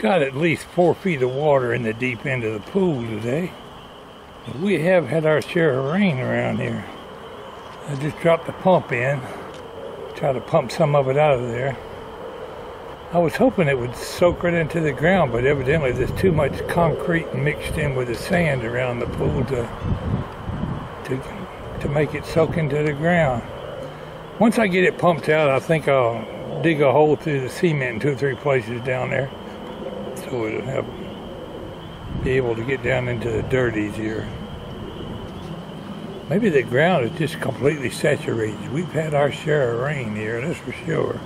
got at least 4 feet of water in the deep end of the pool today. But we have had our share of rain around here. I just dropped the pump in, try to pump some of it out of there. I was hoping it would soak right into the ground, but evidently there's too much concrete mixed in with the sand around the pool to make it soak into the ground. Once I get it pumped out, I think I'll dig a hole through the cement in 2 or 3 places down there, so it'll be able to get down into the dirt easier. Maybe the ground is just completely saturated. We've had our share of rain here, that's for sure.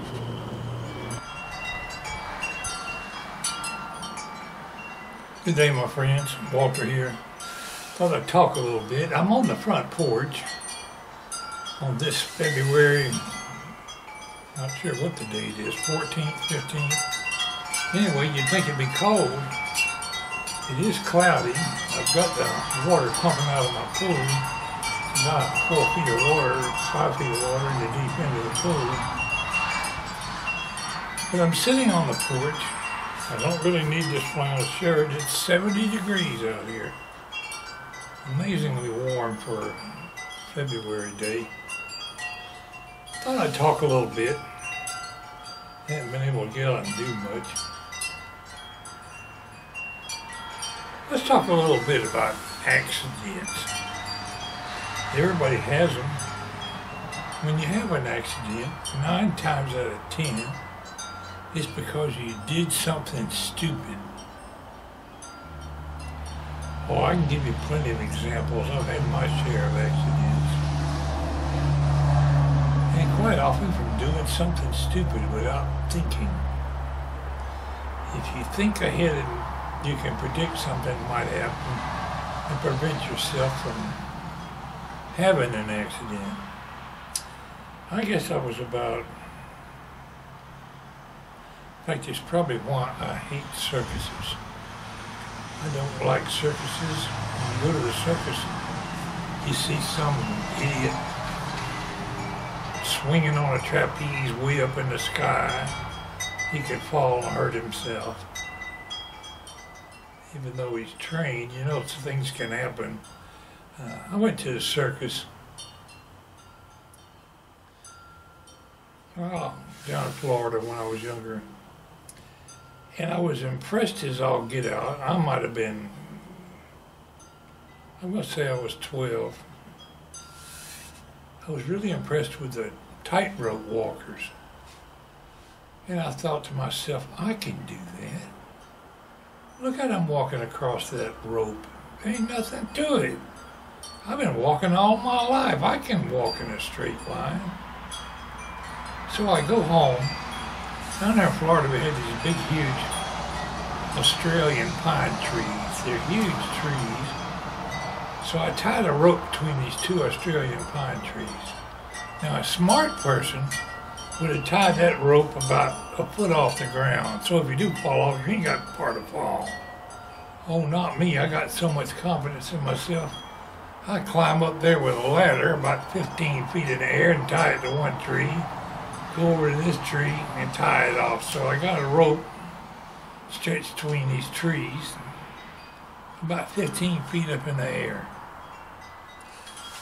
Good day, my friends. Pwalpar here. Thought I'd talk a little bit. I'm on the front porch on this February, not sure what the date is, 14th, 15th. Anyway, you'd think it'd be cold. It is cloudy. I've got the water pumping out of my pool. It's about 4 feet of water, 5 feet of water in the deep end of the pool. But I'm sitting on the porch. I don't really need this flannel shirt. It's 70 degrees out here. Amazingly warm for a February day. Thought I'd talk a little bit. Haven't been able to get out and do much. Let's talk a little bit about accidents. Everybody has them. When you have an accident, 9 times out of 10, it's because you did something stupid. Oh, I can give you plenty of examples. I've had my share of accidents. And quite often from doing something stupid without thinking. If you think ahead and you can predict something might happen and prevent yourself from having an accident. I guess I was about, in fact, it's probably why I hate circuses. I don't like circuses. When you go to the circus, you see some idiot swinging on a trapeze way up in the sky. He could fall and hurt himself. Even though he's trained, you know, things can happen. I went to the circus down in Florida when I was younger. And I was impressed as all get out. I might have been, I'm going to say I was 12. I was really impressed with the tightrope walkers. And I thought to myself, I can do that. Look at them walking across that rope. There ain't nothing to it. I've been walking all my life. I can walk in a straight line. So I go home. Down there in Florida, we had these big, huge Australian pine trees. They're huge trees. So I tied a rope between these 2 Australian pine trees. Now, a smart person would have tied that rope about a foot off the ground. So if you do fall off, you ain't got far to fall. Oh, not me. I got so much confidence in myself. I climb up there with a ladder about 15 feet in the air and tie it to one tree. Go over to this tree and tie it off. So I got a rope stretched between these trees about 15 feet up in the air.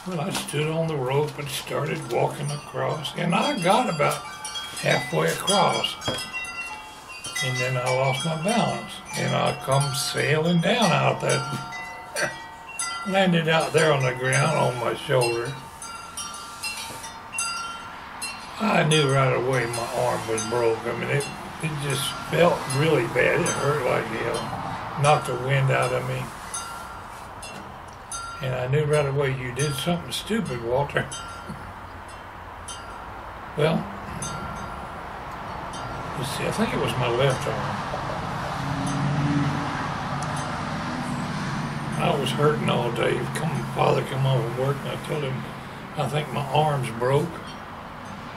Well, I stood on the rope and started walking across, and I got about halfway across. And then I lost my balance, and I come sailing down out that, landed out there on the ground on my shoulder. I knew right away my arm was broke. I mean, it just felt really bad. It hurt like hell. Knocked the wind out of me. And I knew right away, you did something stupid, Walter. Well, let's see, I think it was my left arm. I was hurting all day. Father come home from work and I told him, I think my arm's broke.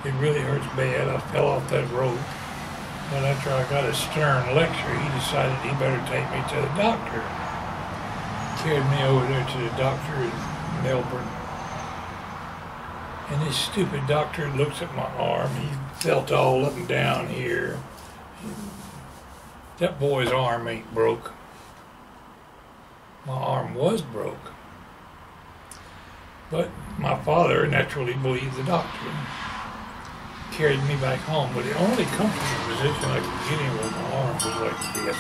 It really hurts bad. I fell off that rope. But after I got a stern lecture, he decided he better take me to the doctor. Carried me over there to the doctor in Melbourne. And this stupid doctor looks at my arm. He felt all up and down here. That boy's arm ain't broke. My arm was broke. But my father naturally believed the doctor. Carried me back home, but the only comfortable position I could get in with my arm was like this.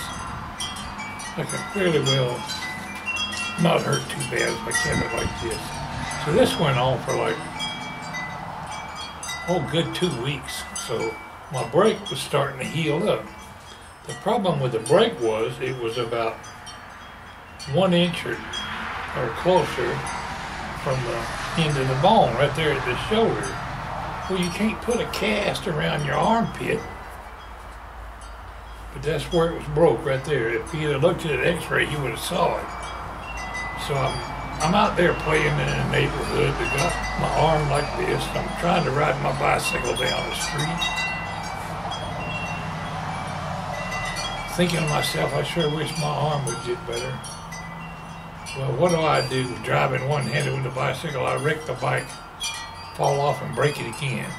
I could fairly well not hurt too bad if I kept it like this. So this went on for like, good 2 weeks. So my break was starting to heal up. The problem with the break was it was about 1 inch or closer from the end of the bone, right there at the shoulder. Well, you can't put a cast around your armpit, but that's where it was broke, right there. If you had looked at an x-ray, you would have saw it. So I'm out there playing in the neighborhood. I got my arm like this. I'm trying to ride my bicycle down the street. Thinking to myself, I sure wish my arm would get better. Well, what do? Driving one-handed with the bicycle, I wreck the bike, fall off and break it again.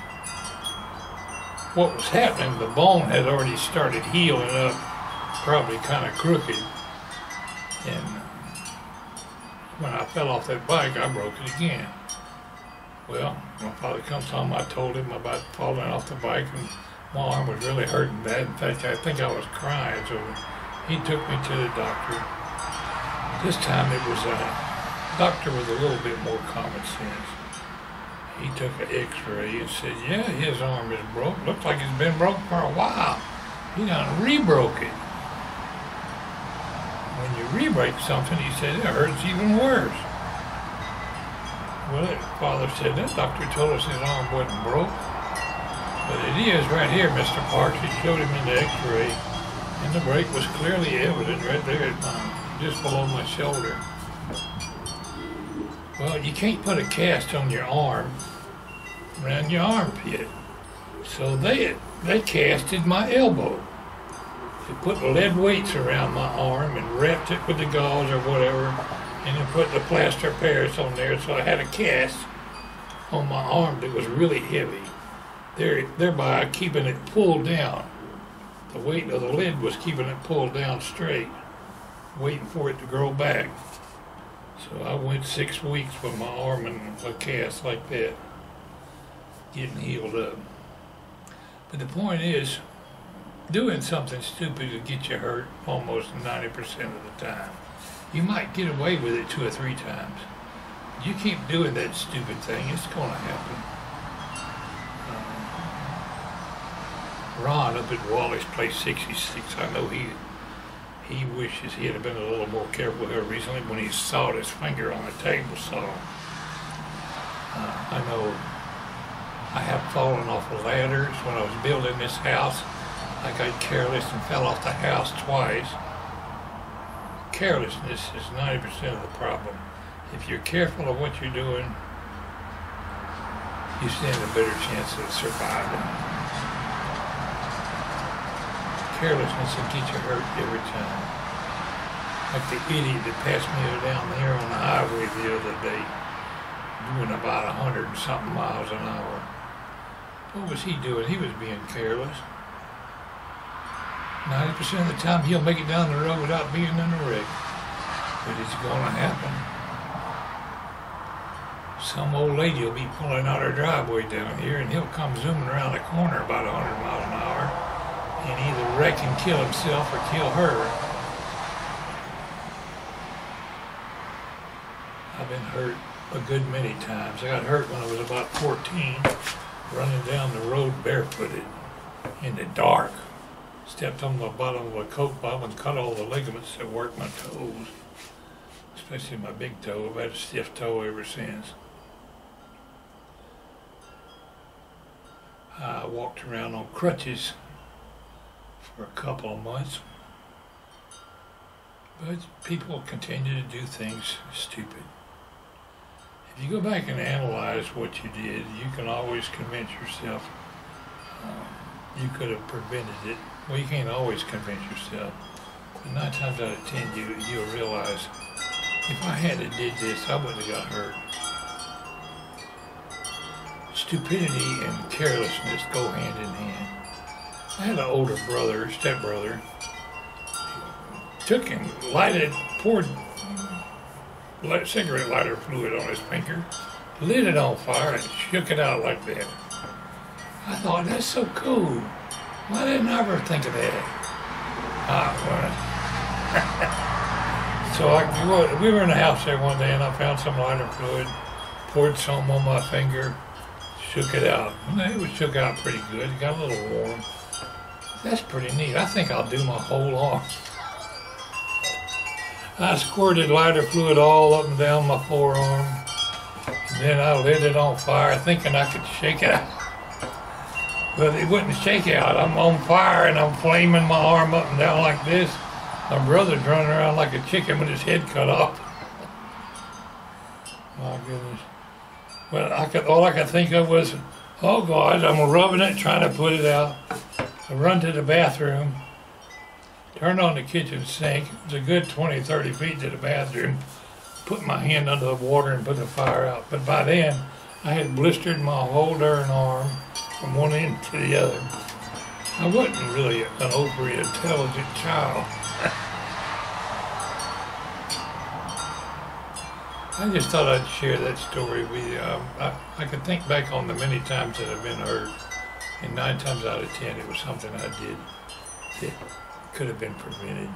What was happening, the bone had already started healing up, probably kind of crooked. And when I fell off that bike, I broke it again. Well, my father comes home, I told him about falling off the bike, and my arm was really hurting bad. In fact, I think I was crying, so he took me to the doctor. This time it was a doctor with a little bit more common sense. He took an x-ray and said, yeah, his arm is broke. Looks like it's been broke for a while. He done re-broke it. When you re-break something, he said, it hurts even worse. Well, father said, that doctor told us his arm wasn't broke. But it is right here, Mr. Parks. He showed him in the x-ray, and the break was clearly evident right there at just below my shoulder. Well, you can't put a cast on your arm around your armpit. So they casted my elbow. They put lead weights around my arm and wrapped it with the gauze or whatever, and then put the plaster of Paris on there, so I had a cast on my arm that was really heavy, thereby keeping it pulled down. The weight of the lead was keeping it pulled down straight, waiting for it to grow back. So I went 6 weeks with my arm in a cast like that, getting healed up. But the point is, doing something stupid will get you hurt almost 90% of the time. You might get away with it 2 or 3 times. You keep doing that stupid thing, it's going to happen. Ron up at Wally's place 66, I know he wishes he had been a little more careful here recently when he sawed his finger on the table saw. I know I have fallen off of ladders when I was building this house. I got careless and fell off the house twice. Carelessness is 90% of the problem. If you're careful of what you're doing, you stand a better chance of surviving. Carelessness will get you hurt every time. Like the idiot that passed me down there on the highway the other day, doing about 100 and something miles an hour. What was he doing? He was being careless. 90% of the time he'll make it down the road without being in a wreck. But it's going to happen. Some old lady will be pulling out her driveway down here, and he'll come zooming around the corner about 100 miles an hour and either wreck and kill himself or kill her. I've been hurt a good many times. I got hurt when I was about 14, running down the road barefooted in the dark. Stepped on the bottom of a coat bottom and cut all the ligaments that work my toes, especially my big toe. I've had a stiff toe ever since. I walked around on crutches for a couple of months, but people continue to do things stupid. If you go back and analyze what you did, you can always convince yourself you could have prevented it. Well, you can't always convince yourself, but 9 times out of 10 you'll realize, if I hadn't did this, I wouldn't have got hurt. Stupidity and carelessness go hand in hand. I had an older brother, stepbrother, took and poured cigarette lighter fluid on his finger, lit it on fire, and shook it out like that. I thought, that's so cool. Why didn't I ever think of that? So we were in the house there one day, and I found some lighter fluid, poured some on my finger, shook it out. And it was shook out pretty good. It got a little warm. That's pretty neat. I think I'll do my whole arm. I squirted lighter fluid all up and down my forearm. And then I lit it on fire, thinking I could shake it out. But it wouldn't shake out. I'm on fire and I'm flaming my arm up and down like this. My brother's running around like a chicken with his head cut off. My goodness. Well, all I could think of was, oh God, I'm rubbing it, trying to put it out. I run to the bathroom, turn on the kitchen sink. It was a good 20, 30 feet to the bathroom. Put my hand under the water and put the fire out. But by then, I had blistered my whole darn arm from one end to the other. I wasn't really an overly intelligent child. I just thought I'd share that story with you. I could think back on the many times that I've been hurt, and 9 times out of 10 it was something I did that could have been prevented.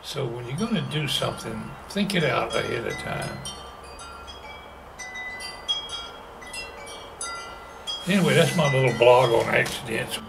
So when you're going to do something, think it out ahead of time. Anyway, that's my little blog on accidents.